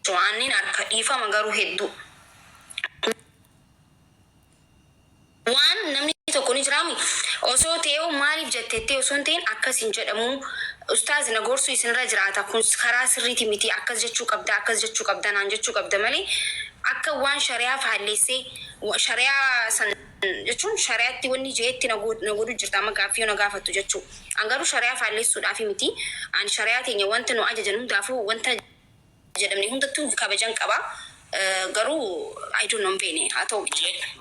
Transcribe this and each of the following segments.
Joannin harka dhiifama garuu hedduu. Waan namni tokko ni jiraami. Osoo ta'ee maaliif jetteettee osoo hin ta'in akkasiin jedhamu ustaaz na gorsu isinirra jiraata. Kun karaa sirriiti miti akkas jechuu qabda akkas jechuu qabda naan jechuu qabda malee akka waan shari'aa faalleessee shari'aa san jechuun shari'aatti wanni jeetti na godhu jirta amma gaaffii na gaafattu jechuu. An garuu shari'aa faalleessuudhaaf miti. An shari'aa teenya wanta nu ajajan hundaafuu wanta jedhamne hundattuu kabajan qaba. Garuu I don't know beene haa ta'u.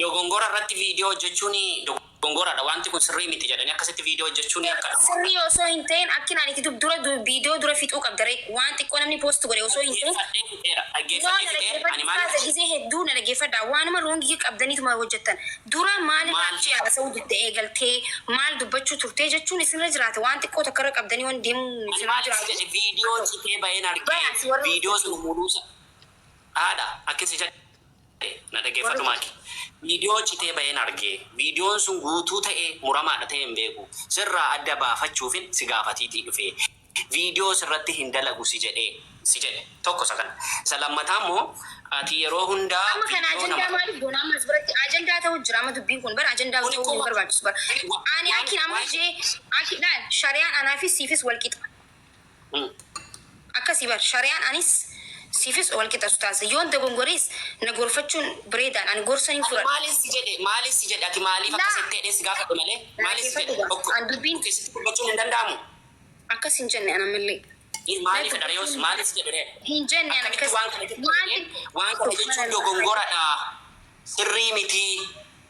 Dogongora irratti viidiyoo hojjechuun dongoradha wanti kun sirrii miti jedhanii akkasitti viidiyoo hojjechuun akka sirrii osoo hin ta'in akkin ani itti dura viidiyoo dura fixuu qabda waan xiqqoo namni poost godhe osoo hin ta'in gisee hedduu na dhaggeeffadha waanuma roongii qabdaniituma hojjettan dura maaliif haasa'uu dudda eegaltee maal dubbachuu turtee jechuun isinirra jiraata waan xiqqoo takka irra qabdanii waan deemuu isinirra jiraata. Viidiyoo citee baheen argee viidiyoo sun muluusa haadha akkasii jedhe na dhaggeeffatu maaki. Viidiyoo citee baheen argee viidiyoon sun guutuu ta'ee muramaadha ta'e hin beeku sirraa adda baafachuufin si gaafatiitii dhufee viidiyoo sirratti hin dalagu si jedhe tokko isa kana. Isa lammataa immoo ati yeroo hundaa amma kana ajandaa maaliif goona amma as biratti ajandaa ta'uu jira amma dubbiin kun bara ajandaa ta'uu hin barbaachisu bara ani akin amma jee akidhaan shari'aan anaafis siifis wal qixa akkasii bara shari'aan anis siifis wal qixa ustaasa yoon dogongorees na gorfachuun bireedaan ani gorsaniin fura maalis si jedhe ati maaliif akkasitti jedhee si gaafadhu malee maalis si jedhe an dubbiin dubbachuun hin danda'amu akkas hin jenne anamillee maaliif dharayos maalis jedhe hin jenne an akkas waan kana jechuun dogongoradha sirrii miti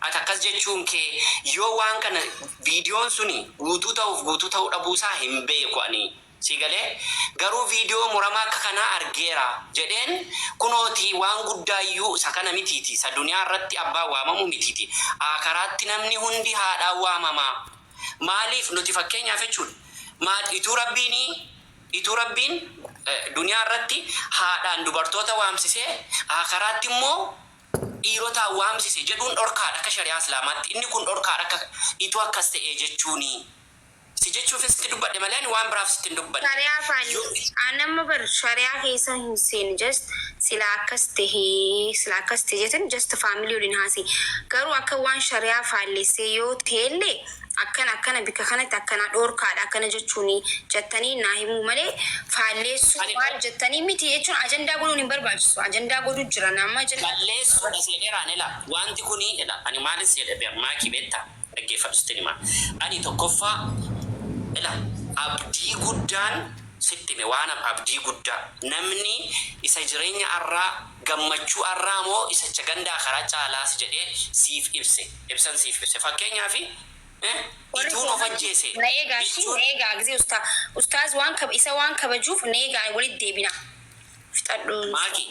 ati akkas jechuun kee yoo waan kana viidiyoon suni guutuu ta'uu dhabuusaa hin beeku ani sigalee garuu viidiyoo muramaa akka kanaa argeera jedheen kunooti waan guddaayyuu isa kana mitiiti isa duniyaa irratti abbaa waamamu mitiiti akaraatti namni hundi haadhaa waamamaa maaliif nuti fakkeenyaaf jechuun ituu rabbiin duniyaa irratti haadhaan dubartoota waamsisee akaraatti immoo dhiirota waamsise jedhuun dhorkaadha akka shari'aa islaamaatti inni kun dhorkaadha akka ituu akkas ta'ee jechuuni. Si jechuufis itti dubbadhe malee ani waan biraaf sitti hin dubbadhe. Shari'aa faalli anamma bar shari'aa keessa hin seenu just sila akkas ta'e jettan just faamilii waliin haasee garuu akka waan shari'aa faallessee yoo ta'ellee akkana bika kanatti akkana dhorkaadha akkana jechuuni jettanii naa himuu malee faalleessuu maal jettanii miti jechuun ajandaa godhuun hin barbaachisu ajandaa godhu jira nama ajandaa. Faalleessuudha seedheeraan ela wanti kuni ela ani maalis jedhe maakii beektaa dhaggeeffatu sitti himaa ani tokkoffaa ela abdii guddaan sittime waan abdii guddaa namni isa jireenya arraa gammachuu arraa moo isa jagandaa karaa caalaas jedhee siif ibsan siif ibse fakkeenyaaf ituun of ajjeese na eegaa gisee ustaaz waan kabajuuf na eegaa walitti deebina fixadhu maaki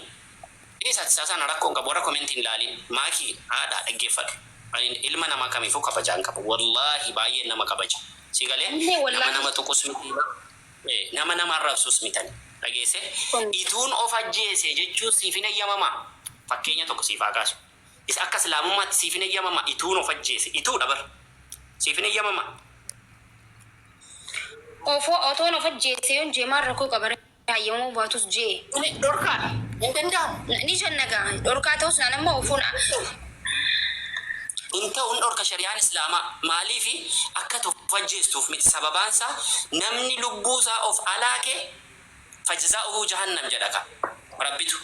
isa sana rakkoon qabu warra komentiin ilaalin maaki haadha dhaggeeffadhu ani ilma namaa kamiifuu kabajaan qabu wallahi baay'ee nama kabaja sigalee nama tuqus miti nama arrabsus mitani dhageesse ituun of ajjeese jechuun siif hin eeyyamama fakkeenya tokko siif haa kaasu isa akka islaamummaatti siif hin eeyyamama ituun of ajjeese ituu dabar siif hin eeyyamama otoon of ajjeese yoon jeemaan rakkoo qabare hayyamuu baatus jee dhorkaadha hin danda'amu ni jannagaa dhorkaa ta'us naan amma ofuun inta dhorka shari'aan islaamaa maaliifi akka of ajjeestuuf miti sababaansa namni lubbuusaa of alaake fajzaa'uhu jahannam jedhaka rabbitu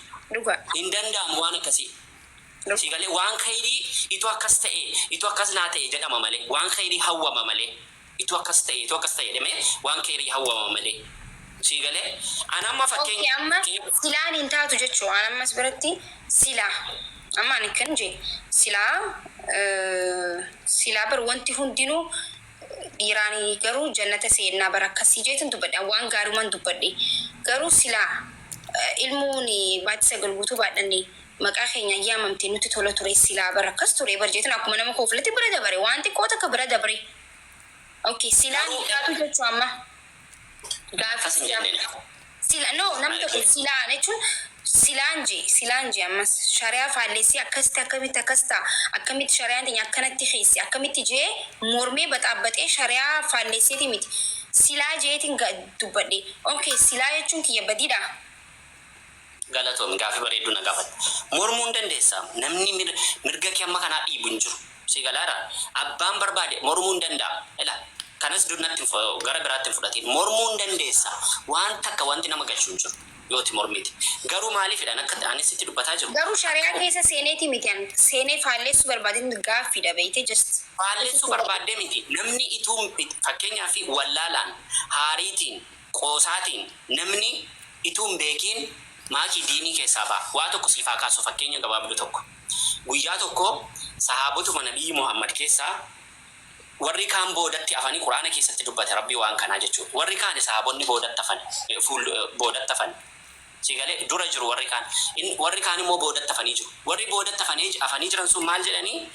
hin danda'amu waan akkasii sigalee waan khayrii itu akkas ta'e itu akkas naa ta'e jedhama malee waan khayrii hawwama malee itu akkas ta'e jedhame waan khayrii hawwama malee sigalee anamma fakkeenya amma silaan hin taatu jechuu anammas biratti silaa amma ani kan je silaa bar wanti hundinuu dhiiraanii garuu jannata seenaa bar akkasii jeetin dubbadhe waan gaariiman dubbadhe garuu silaa ilmuun baatisa galguutuu baadhanne maqaa keenya yaamamtee nuti tola ture silaa bar akkas ture bar jeetin akkuma nama kooflatti bira dabare waan xiqqoo takka bira dabare okay silaan taatu jechuu amma gaafi sila no namni tokko silaa jechuun silaanji ammas shari'aa faallessii akkamitti akkamitti shari'aan teenya akkanatti keessi akkamitti jee mormee baxaabbaxee shari'aa faallesseeti miti silaa jeetiin dubbadhe okay silaa jechuun kiyya badiidha Galatoom gaafi bareedduu na gaafata. Mormuun dandeessa. Namni mirga kee amma kanaa dhiibu hin jiru. Si galaara. Abbaan barbaade mormuun danda'a. Ela kanas dunnatti gara biraatti hin fudhatiin. Mormuun dandeessa. Waan takka wanti nama galchuu hin jiru. Yooti mormiti. Garuu maaliifidhaan akka anis itti dubbataa jiru. Garuu shari'aa keessa seeneeti miti an seenee faalleessu barbaadin gaaffiidha beeyte just. Faalleessu barbaadde miti. Namni ituu fakkeenyaaf wallaalaan haariitiin qoosaatiin namni ituu hin beekiin maakii diinii keessaa ba'a. Waa tokko siifaa kaasu fakkeenya gabaabduu tokko. Guyyaa tokko sahaabotuma Nabii Muhammad keessaa warri kaan boodatti afanii Quraana keessatti dubbate Rabbii waan kanaa jechuudha. Warri kaan sahaabonni boodatti afan. Sigalee dura jiru warri kaan immoo boodatti afanii jiru. Warri boodatti afanii jiran sun maal jedhanii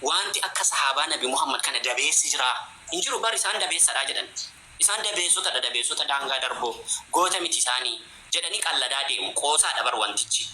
wanti akka sahaabaa Nabii Muhammad kana dabeessi jira. Hin jiru bar isaan dabeessadhaa jedhan. Isaan dabeessota daangaa darboo goota miti isaanii jedhanii qalladaa deemu qoosaadha bar wantichi.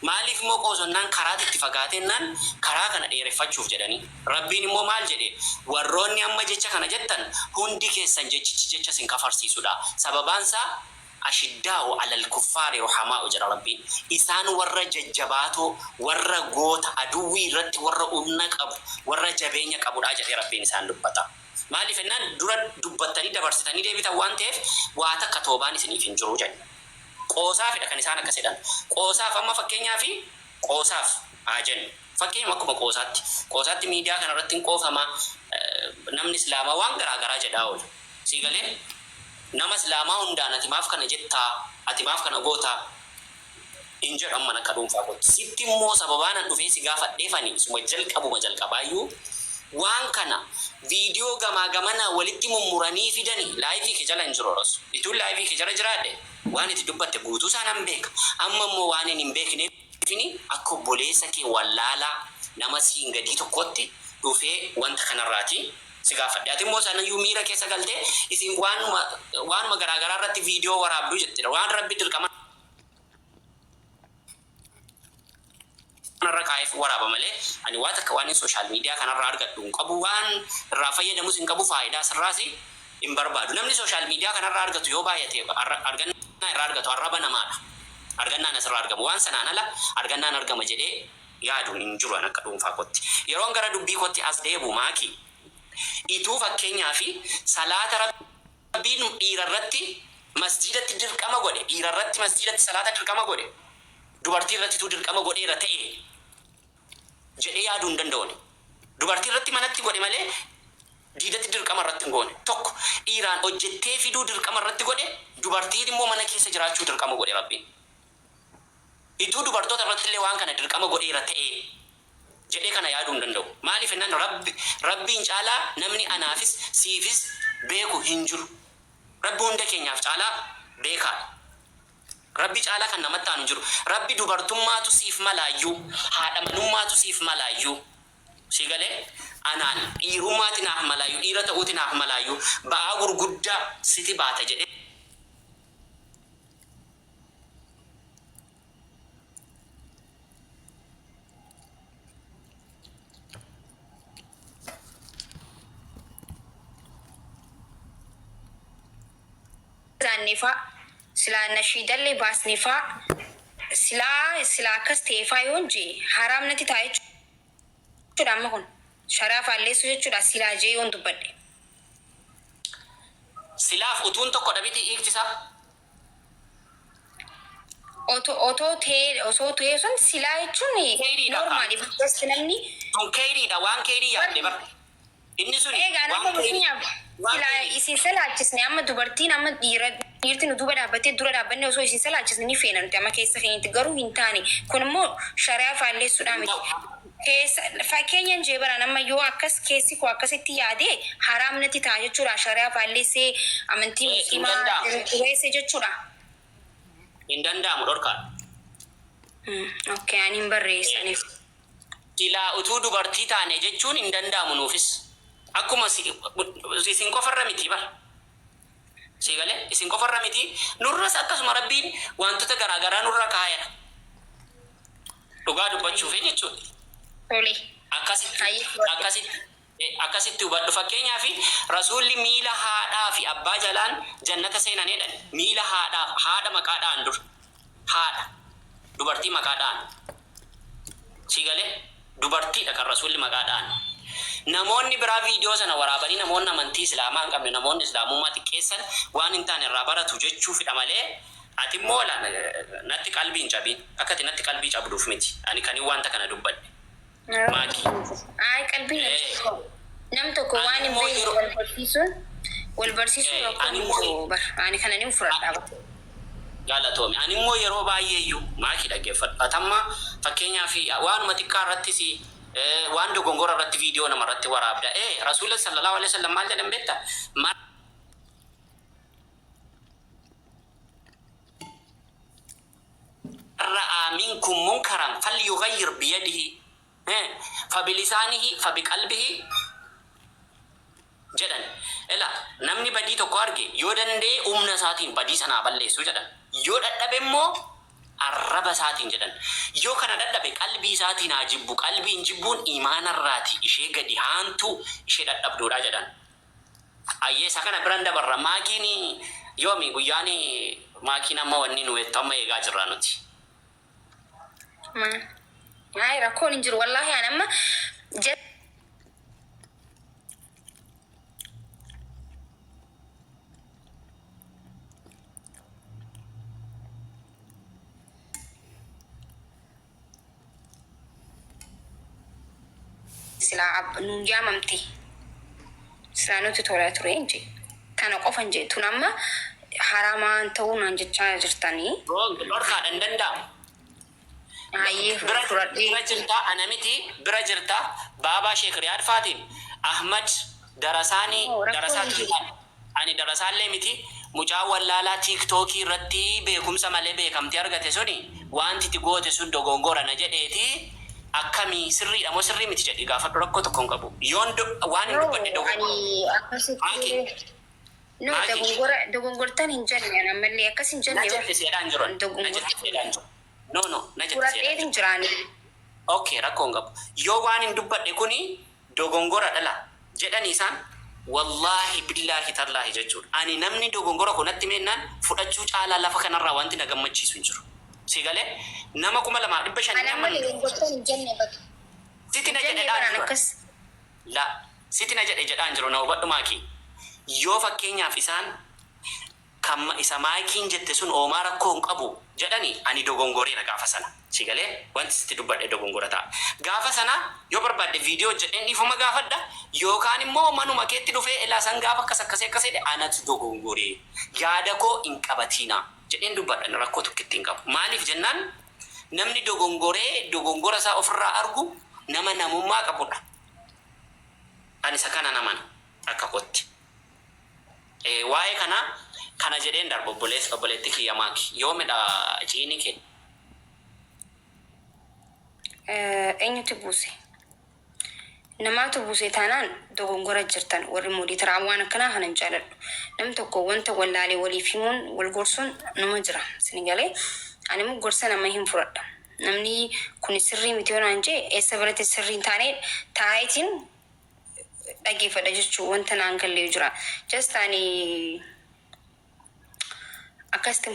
Maaliif immoo qoosonnaan karaatti itti fagaatennaan karaa kana dheereffachuuf jedhanii. Rabbiin immoo maal jedhe warroonni amma jecha kana jettan hundi keessan jecha sin kafarsiisudha. Sababaansaa ashiddaa'u alal kuffaari ruhamaa'u jedha Rabbiin. Isaan warra jajjabaatoo warra goota aduwwii irratti warra humna qabu warra jabeenya qabudha jedhee Rabbiin isaan dubbata. Maaliif ennaan dura dubbattanii dabarsitanii deebitan waan ta'eef waa takka toobaan isiniif hin jiru jedhe. Qoosaafidha kan isaan akkas jedhan. Qoosaaf amma fakkeenyaa fi qoosaaf haa jennu. Fakkeenya akkuma qoosaatti miidiyaa kanarratti hin qoofama namni islaamaa waan garaagaraa jedhaa oolu. Siigalee nama islaamaa hundaan ati maaf kana jettaa ati maaf kana gootaa hin jedhaman akka dhuunfaa gootu. Sitti immoo sababaan dhufee si gaafadheefani suma jalqabaayyuu waan kana viidiyoo gamaa gamana walitti mummuranii fidanii laayivii kee jala hin jiru rosu. Ituun laayivii kee jala jiraadhe waan itti dubbatte guutuu isaan beeka. Amma immoo waan hin beekneefini akka obboleessa kee wallaalaa nama siin gadii tokkotti dhufee wanta kanarraati si gaafadhe. Ati immoo sanayyuu miira keessa galtee isin waanuma garaagaraa irratti viidiyoo waraabduu jettedha. Waan Rabbi dirqama kanarra kaa'eef waraaba malee ani waa takka waan sooshaal miidiyaa kanarraa argadhu hin qabu waan irraa fayyadamus hin qabu faayidaa sirraas hin barbaadu. Namni sooshaal miidiyaa kanarraa argatu yoo baay'ate argannaa irraa argatu arraba namaadha. Argannaan asirraa argamu waan sanaan ala argannaan argama jedhee yaaduun hin jiru akka dhuunfaa kotti. Yeroon gara dubbii kotti as deebu maakii ituu fakkeenyaa fi salaata Rabbiin dhiirarratti masjidatti dirqama godhe dhiirarratti masjidatti salaata dirqama godhe dubartii irratti ituu dirqama godheera ta'e jedhee yaaduu hin danda'u. Dubartii irratti manatti godhe malee diidatti dirqama irratti hin goone. Tokko dhiiraan hojjettee fiduu dirqama irratti godhe dubartiin immoo mana keessa jiraachuu dirqama godhe Rabbiin. Ituu dubartoota irratti illee waan kana dirqama godheera ta'e jedhee kana yaaduu hin danda'u. Maaliif ennaan Rabbiin caalaa namni anaafis siifis beeku hin jiru. Rabbi hunda keenyaaf caalaa beekaadha. Rabbi caalaa kan namatti aanu jiru. Rabbi dubartummaatu siif malaayyuu haadha manummaatu siif malaayyuu si galee anaan dhiirummaati naaf malaayyuu dhiira ta'uuti naaf malaayyuu ba'aa gurguddaa siti baata jedhee zaannifaa silaa nashiidallee baasnifaa silaa akkas ta'eefaa yoon jee haraam natti taa'e jechuudha. Amma kun sharaa faalleessu jechuudha silaa jee yoon dubbadhe. Silaaf utuun tokko dhabiti hiiktisaa. Otoo ta'e sun silaa jechuun normaali bakkeessi namni. Sun keeriidha waan keerii yaadde bara. Inni sun eegaa nama fakkeenyaaf silaa isin salaachisne amma dubartiin amma dhiirti nu duuba dhaabbattee dura dhaabbanne osoo isin salaachisne ni feena nuti amma keessa keenyatti garuu hin taane kun immoo shari'aa faalleessuudhaa miti. Fakkeenyan jee bara nama yoo akkas keessi koo akkasitti yaade haraam natti ta'a jechuudha. Shari'aa faalleessee amantii musliimaa dureesse jechuudha. Hin danda'amu dhorkaa. Okay, ani hin barreessaniif. Silaa utuu dubartii taane jechuun hin danda'amu nuufis. Akkuma isin qofarra miti bara. Siigalee isin qofarra miti nurras akkasuma Rabbiin wantoota garaagaraa nurra kaayedha. Dhugaa dubbachuuf jechuudha. Tole. Akkasitti hubadhu fakkeenyaaf rasuulli miila haadhaa fi abbaa jalaan jannata seenanidha. Miila haadha maqaadhaan dur haadha dubartii maqaadhaan sigalee dubartiidha kan rasuulli maqaadhaan. Namoonni biraa viidiyoo sana waraabanii namoonni amantii islaamaa hin qabne namoonni islaamummaa xiqqeessan waan hin taane irraa baratu jechuufidha malee ati immoo natti qalbii hin cabiin akkati natti qalbii cabduuf miti ani kan wanta kana dubbadhe. Maakii. Ay qalbii nam tokko waan hin beekne wal barsiisuun ani kana ni fudhadhaa. Galatoome ani immoo yeroo baay'ee iyyuu maakii dhaggeeffadhatamma fakkeenyaaf waanuma xiqqaa irrattis waan dogongora irratti viidiyoo nama irratti waraabda rasuulli sallallahu alaihi wasallam maal jedhan beekta ra'a minkum munkaran falyughayyir biyadihi fabilisaanihi fabiqalbihi jedhan namni badii tokko arge yoo danda'e humna isaatiin badii sanaa balleessu jedhan yoo dadhabe immoo arraba isaatiin jedhan yoo kana dadhabe qalbii isaatiin haa jibbu qalbiin jibbuun imaanarraati ishee gadi haantu ishee dadhabduudha jedhan. Ayyeessa kana biran dabarra maakiin yoomi guyyaan maakiin amma wanni nu wettu amma eegaa jirra nuti. Ay rakkoon hin jiru wallaahi ani amma sila nun jaamamti saanuti tola ture inji kana qofan jeetun amma haramaan ta'uu naan jechaa jirtanii dhorkaadhan danda'amu. Bira jirta anamiti bira jirta baabaa Sheek Riyaad Faatiin Ahmad darasaatii ani darasaallee miti mucaa wallaalaa tiiktookii irratti beekumsa malee beekamtii argate suni wanti itti goote sun dogongora na jedheeti akkamii sirriidha moo sirrii miti jedhi gaafadhu rakkoo tokko hin qabu yoon waan hin dubbadhe dogongortan hin jenne ammallee akkas hin jenne na jette seedhaan jiru no na jette seedhaan jiraani okay rakkoo hin qabu yoo waan hin dubbadhe kuni dogongora dhala jedhani isaan wallahi billahi tallahi jechuudha ani namni dogongora kunatti meennaan fudhachuu caalaa lafa kanarraa wanti na gammachiisu hin jiru. Sigale nama 2,500 nama sitina jedhe jedhaan jiru na hubadhu maakii yoo fakkeenyaaf isaan kamma isa maakiin jette sun oomaa rakkoo hin qabu jedhani ani dogongoreera gaafa sana sigale wanti sitti dubbadhe dogongora ta'a gaafa sana yoo barbaadde viidiyoo jedheen dhiifuma gaafadha yookaan immoo manuma keetti dhufee ilaasan gaafa akkasii anatu dogongoree yaada koo hin qabatiina jedheen dubbadhan rakkoo tokkitti hin qabu maaliif jennaan namni dogongora isaa ofirraa argu nama namummaa qabudha ani isa kana naman akka kotti waa'ee kana jedheen darba obboleetti kiyya maaki yoomidha ciini kee eenyutu buuse namaatu buuse taanaan dogongora jirtan warri mooditaraa waan akkanaa kana hin jaaladhu namni tokko wanta wallaalee waliif himuun wal gorsuun nama jira sinigalee animu gorsa nama hin fudhadha namni kun sirrii miti yoonaan jee eessa biratti sirrii hin taane taayitiin dhaggeeffadha jechuu wanta naan gallee jira just ani akkasitti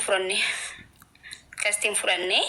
hin fudhanne